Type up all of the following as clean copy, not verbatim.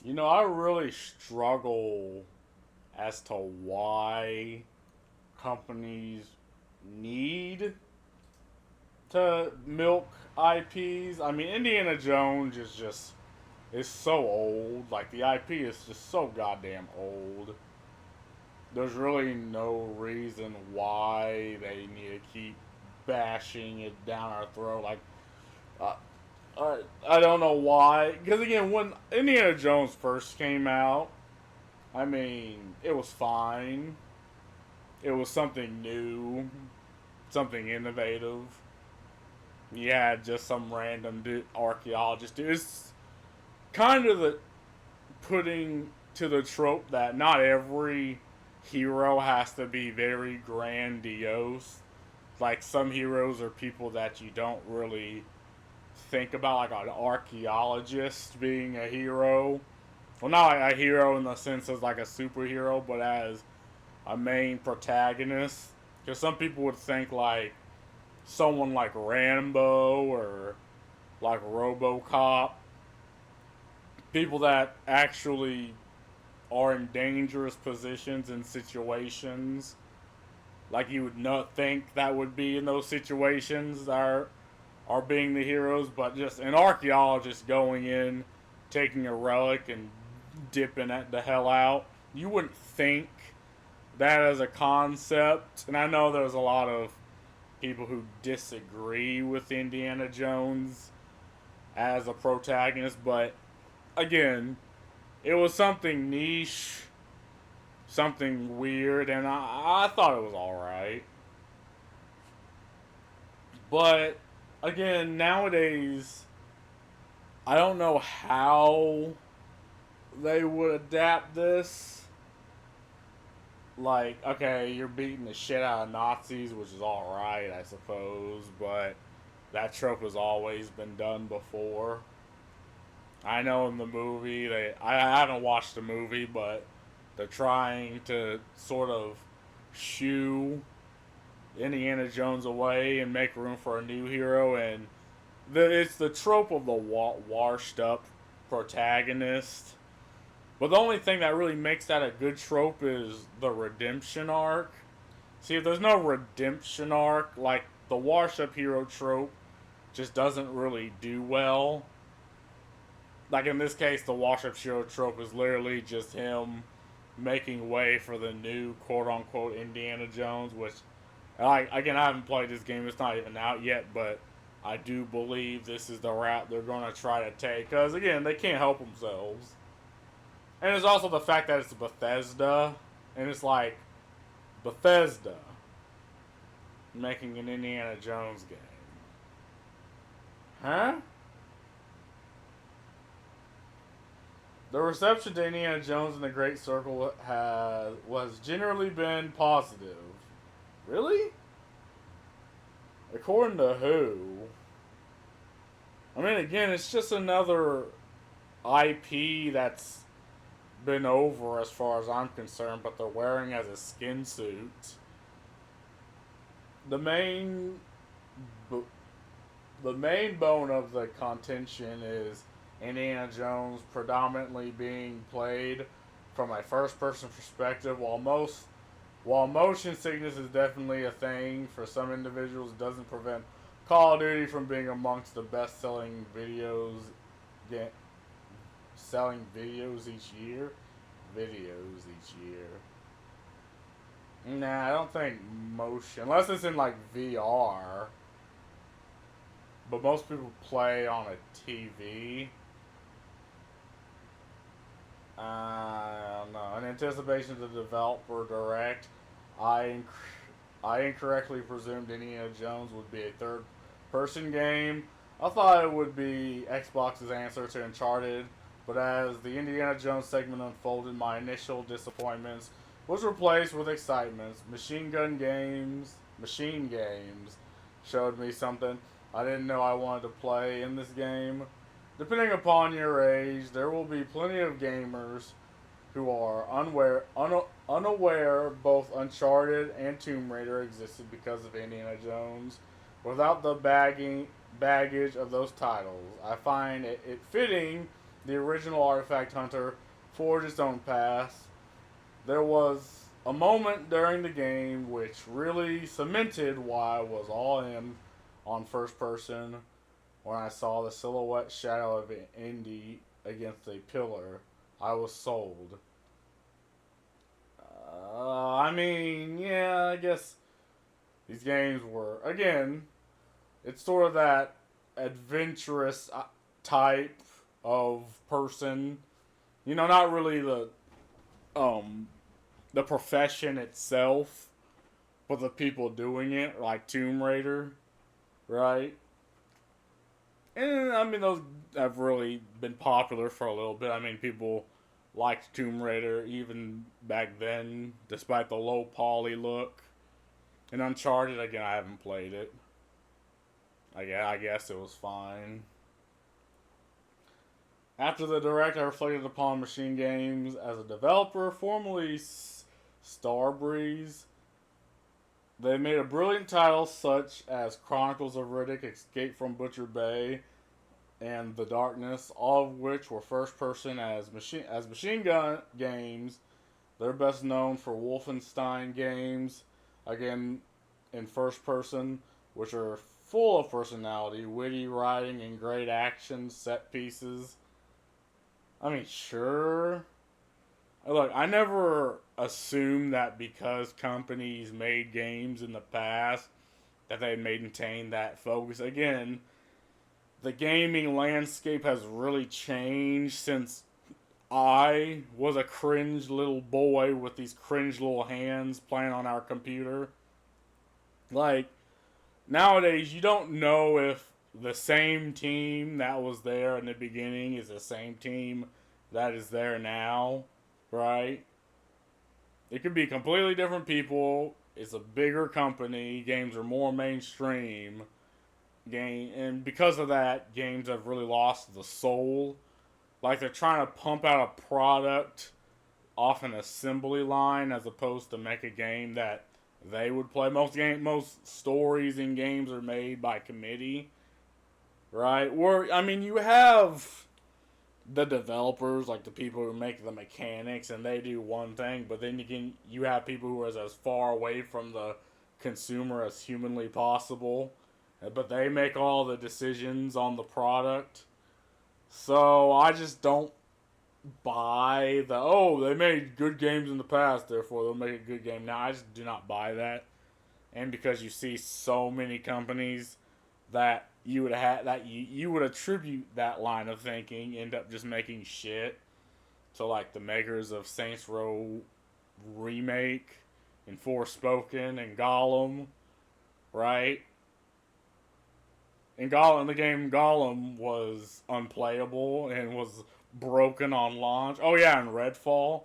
I really struggle as to why companies need to milk IPs. I mean, Indiana Jones is just it's so old. Like the IP is just so goddamn old. There's really no reason why they need to keep bashing it down our throat. Like, uh, I don't know why. Because again, when Indiana Jones first came out, I mean, it was fine. It was something new, something innovative. You had just some random archaeologist. It's kind of the putting to the trope that not every hero has to be very grandiose. Like some heroes are people that you don't really think about, like an archaeologist being a hero. Well, not like a hero in the sense as like a superhero, but as a main protagonist. Because some people would think like someone like Rambo or like RoboCop, people that actually are in dangerous positions and situations. Like you would not think that would be in those situations are being the heroes, but just an archaeologist going in, taking a relic and dipping it the hell out. You wouldn't think that as a concept. And I know there's a lot of people who disagree with Indiana Jones as a protagonist, but again, it was something niche, something weird, and I thought it was alright. But again, nowadays, I don't know how they would adapt this. Like, okay, you're beating the shit out of Nazis, which is alright, I suppose, but that trope has always been done before. I know in the movie, I haven't watched the movie, but they're trying to sort of shoo Indiana Jones away and make room for a new hero, and it's the trope of the washed up protagonist. But the only thing that really makes that a good trope is the redemption arc. See, if there's no redemption arc, like the washed up hero trope just doesn't really do well. Like in this case, the washed up hero trope is literally just him making way for the new quote unquote Indiana Jones, which again, I haven't played this game. It's not even out yet, but I do believe this is the route they're going to try to take. Because again, they can't help themselves, and there's also the fact that it's Bethesda, and it's like Bethesda making an Indiana Jones game, huh? The reception to Indiana Jones and the Great Circle was generally been positive. Really? According to who? I mean, again, it's just another IP that's been over as far as I'm concerned, but they're wearing as a skin suit. The main, the main bone of the contention is Indiana Jones predominantly being played from a first-person perspective, while motion sickness is definitely a thing for some individuals, it doesn't prevent Call of Duty from being amongst the best-selling get, selling videos each year. Videos each year. Nah, I don't think motion, unless it's in like VR. But most people play on a TV. I don't know. In anticipation of the developer direct, I inc- I incorrectly presumed Indiana Jones would be a third person game. I thought it would be Xbox's answer to Uncharted, but as the Indiana Jones segment unfolded, my initial disappointments was replaced with excitements. Machine games showed me something I didn't know I wanted to play in this game. Depending upon your age, there will be plenty of gamers who are unaware both Uncharted and Tomb Raider existed because of Indiana Jones. Without the baggage of those titles, I find it fitting the original Artifact Hunter forged its own path. There was a moment during the game which really cemented why I was all in on first person when I saw the silhouette shadow of Indy against a pillar. I was sold. I mean, yeah, I guess these games were, again, it's sort of that adventurous type of person. You know, not really um the profession itself, but the people doing it, like Tomb Raider, right? And I mean, those have really been popular for a little bit. I mean, people liked Tomb Raider even back then, despite the low poly look. And Uncharted, again, I haven't played it. I guess it was fine. After the direct, I reflected upon Machine Games as a developer, formerly Starbreeze. They made a brilliant title such as Chronicles of Riddick, Escape from Butcher Bay, and The Darkness, all of which were first person as machine gun games. They're best known for Wolfenstein games, again in first person, which are full of personality, witty writing, and great action set pieces. I mean, sure. Look, I never assumed that because companies made games in the past that they maintain that focus. Again, the gaming landscape has really changed since I was a cringe little boy with these cringe little hands playing on our computer. Like, nowadays, you don't know if the same team that was there in the beginning is the same team that is there now, right? It could be completely different people. It's a bigger company. Games are more mainstream. And because of that, games have really lost the soul. Like they're trying to pump out a product off an assembly line as opposed to make a game that they would play. Most stories in games are made by committee, right? Where I mean, you have the developers, like the people who make the mechanics, and they do one thing, but then you have people who are as far away from the consumer as humanly possible, but they make all the decisions on the product. So I just don't buy the they made good games in the past, therefore they'll make a good game now. I just do not buy that. And because you see so many companies that you would attribute that line of thinking end up just making shit. So like the makers of Saints Row remake and Forspoken and Gollum, right? And Gollum, the game Gollum was unplayable and was broken on launch. Oh yeah, and Redfall,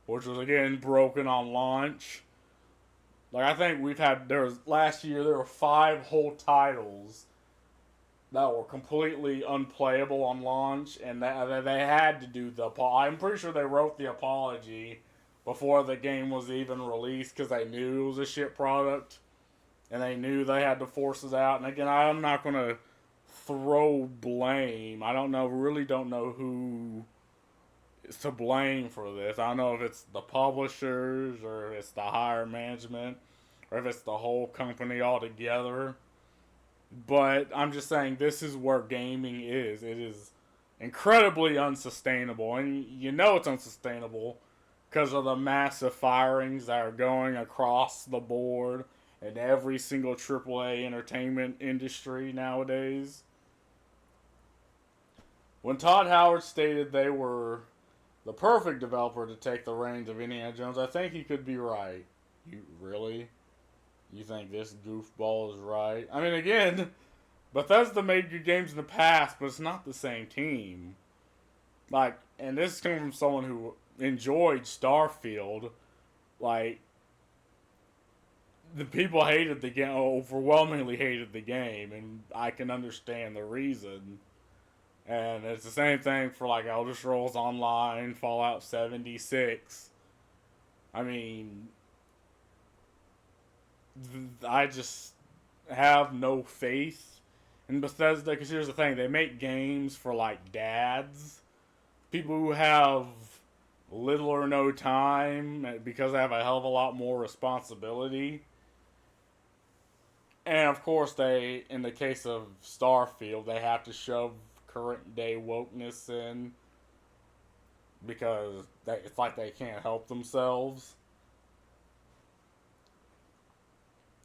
which was again broken on launch. Like I think there was last year there were 5 whole titles that were completely unplayable on launch, and they had to do the. I'm pretty sure they wrote the apology before the game was even released because they knew it was a shit product, and they knew they had to force it out. And again, I'm not gonna throw blame. I don't know, really don't know who is to blame for this. I don't know if it's the publishers or if it's the higher management or if it's the whole company altogether. But I'm just saying this is where gaming is. It is incredibly unsustainable. And you know it's unsustainable because of the massive firings that are going across the board in every single AAA entertainment industry nowadays. When Todd Howard stated they were the perfect developer to take the reins of Indiana Jones, I think he could be right. You really? You think this goofball is right? I mean, again, Bethesda made good games in the past, but it's not the same team. Like, and this is coming from someone who enjoyed Starfield. Like, the people hated the game, overwhelmingly hated the game, and I can understand the reason. And it's the same thing for like Elder Scrolls Online, Fallout 76. I mean, I just have no faith in Bethesda because here's the thing: they make games for like dads, people who have little or no time because they have a hell of a lot more responsibility. And of course, they, in the case of Starfield, they have to shove current day wokeness in because it's like they can't help themselves.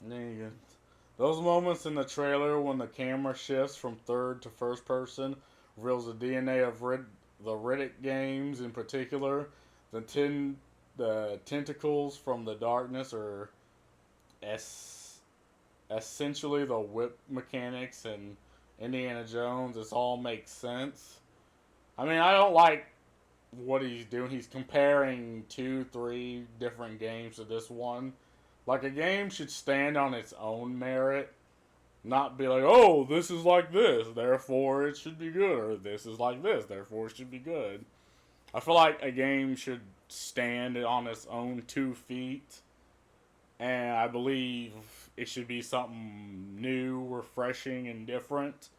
Yeah. Those moments in the trailer when the camera shifts from third to first person reveals the DNA of the Riddick games in particular. The tentacles from the darkness are essentially the whip mechanics in Indiana Jones. This all makes sense. I mean, I don't like what he's doing. He's comparing 2, 3 different games to this one. Like, a game should stand on its own merit, not be like, oh, this is like this, therefore it should be good, or this is like this, therefore it should be good. I feel like a game should stand on its own 2 feet, and I believe it should be something new, refreshing, and different.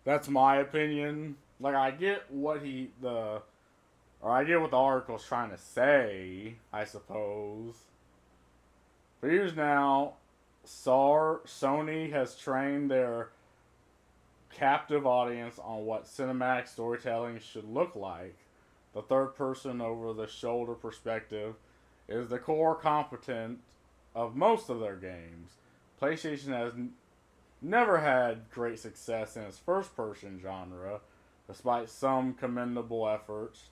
That's my opinion. Like, I get what the article's trying to say, I suppose. For years now, Sony has trained their captive audience on what cinematic storytelling should look like. The third person over the shoulder perspective is the core competent of most of their games. PlayStation has never had great success in its first person genre, despite some commendable efforts.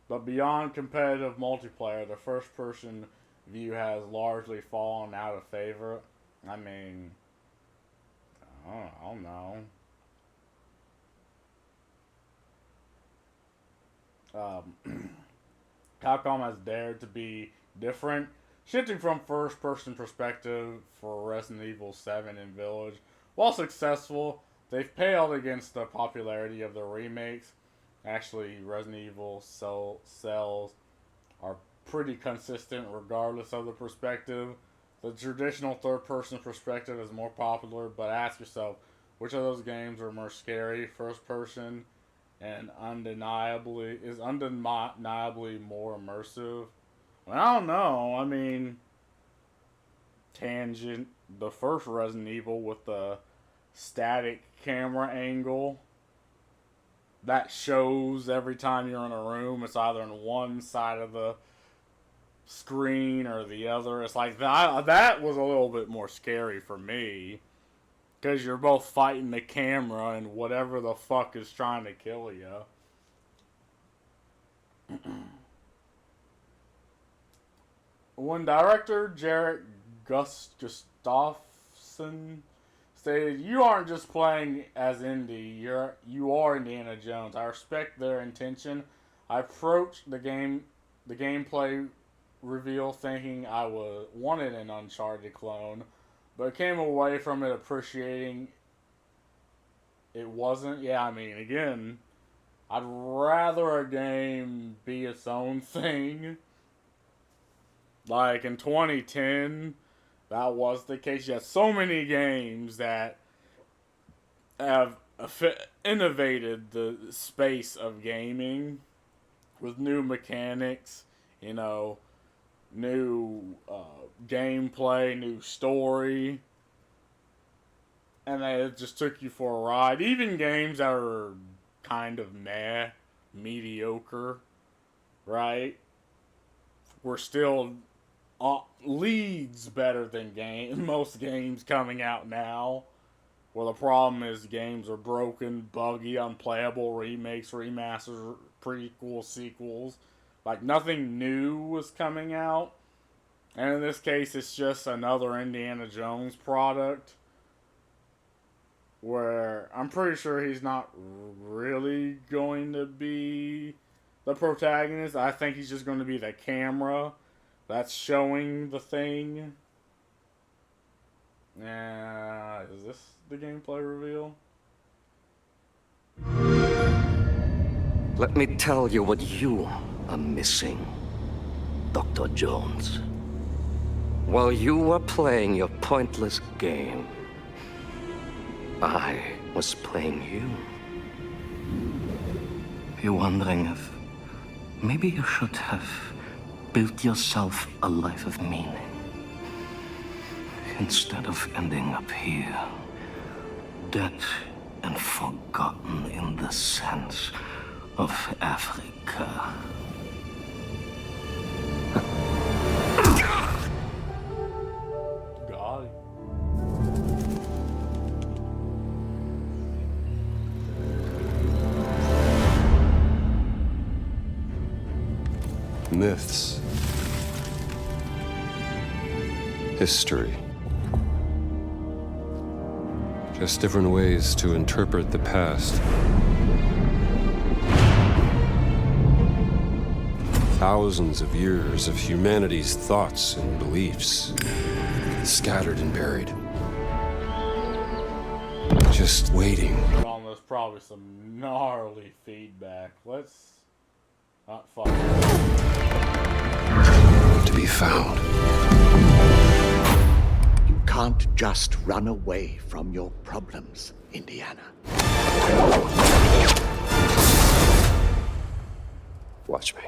But beyond competitive multiplayer, the first person view has largely fallen out of favor. I mean, I don't know. Capcom has dared to be different, shifting from first-person perspective for Resident Evil 7 and Village. While successful, they've paled against the popularity of the remakes. Actually, Resident Evil sales are pretty consistent regardless of the perspective. The traditional third-person perspective is more popular, but ask yourself, which of those games are more scary, first-person, and undeniably more immersive? Well, I don't know. I mean, tangent, the first Resident Evil with the static camera angle that shows every time you're in a room. It's either on one side of the screen or the other. It's like that was a little bit more scary for me because you're both fighting the camera and whatever the fuck is trying to kill you. When director Jarek Gustafson stated, "You aren't just playing as Indy, you are Indiana Jones. I respect their intention. I approached the gameplay reveal thinking I wanted an Uncharted clone, but came away from it appreciating it wasn't." Yeah, I mean, again, I'd rather a game be its own thing. Like in 2010, that was the case. You had so many games that have innovated the space of gaming with new mechanics, new gameplay, new story, and it just took you for a ride. Even games that are kind of mediocre, right, were still leads better than most games coming out now. Well, the problem is games are broken, buggy, unplayable, remakes, remasters, prequels, sequels. Like, nothing new was coming out. And in this case, it's just another Indiana Jones product. Where I'm pretty sure he's not really going to be the protagonist. I think he's just going to be the camera that's showing the thing. Is this the gameplay reveal? Let me tell you what you are missing, Dr. Jones. While you were playing your pointless game, I was playing you. You're wondering if maybe you should have built yourself a life of meaning instead of ending up here, dead and forgotten in the sense of Africa. God. Myths. History. Just different ways to interpret the past. Thousands of years of humanity's thoughts and beliefs, scattered and buried. Just waiting. Well, there's probably some gnarly feedback. Let's not fuck. To be found. You can't just run away from your problems, Indiana. Watch me.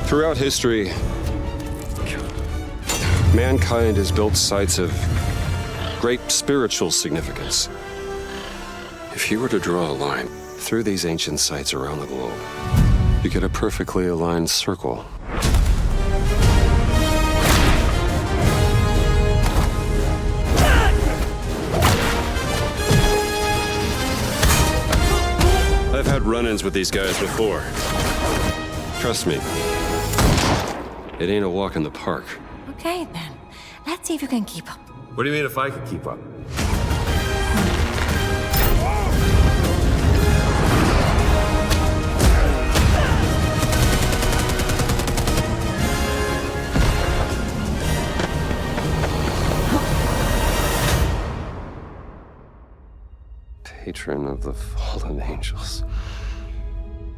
Throughout history, mankind has built sites of great spiritual significance. If you were to draw a line through these ancient sites around the globe, you get a perfectly aligned circle. I've had run-ins with these guys before. Trust me, it ain't a walk in the park. Okay, then. Let's see if you can keep up. What do you mean if I could keep up? Patron of the fallen angels.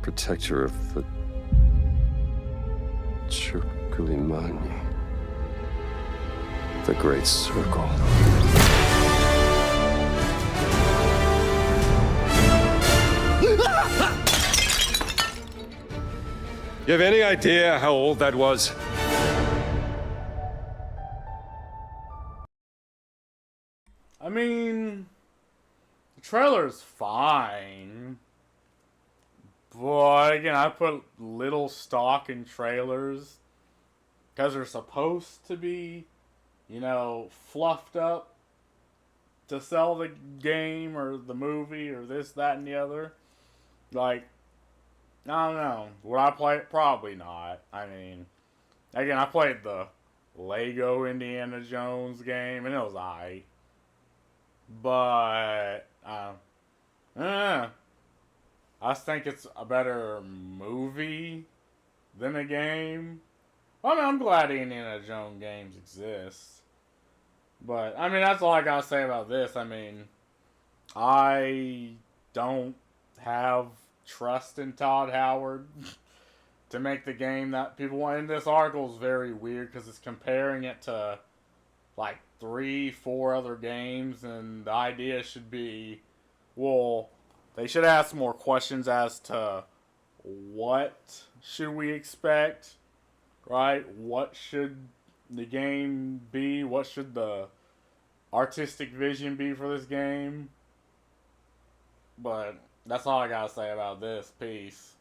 Protector of the Chukulimani. The Great Circle. You have any idea how old that was? I mean, the trailer's fine. But again, I put little stock in trailers because they're supposed to be, you know, fluffed up to sell the game or the movie or this, that, and the other. Like, I don't know. Would I play it? Probably not. I mean, again, I played the Lego Indiana Jones game and it was alright. But, I just think it's a better movie than a game. Well, I mean, I'm glad Indiana Jones games exist. But, I mean, that's all I gotta say about this. I mean, I don't have trust in Todd Howard to make the game that people want. And this article is very weird because it's comparing it to, like, 3-4 other games. And the idea should be, well, they should ask more questions as to what should we expect, right? What should the game be? What should the artistic vision be for this game? But that's all I gotta say about this. Peace.